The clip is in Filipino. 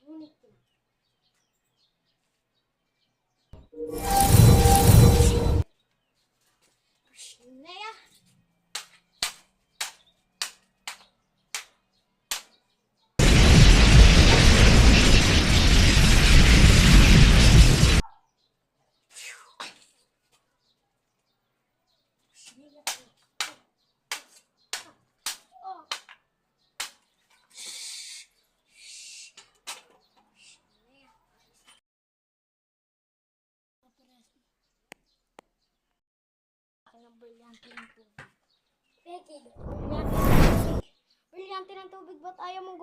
Ngunit Naya. Ang brilyante ng tubig. Peki, brilyante ng tubig. Brilyante ng tubig, ba't ayaw mong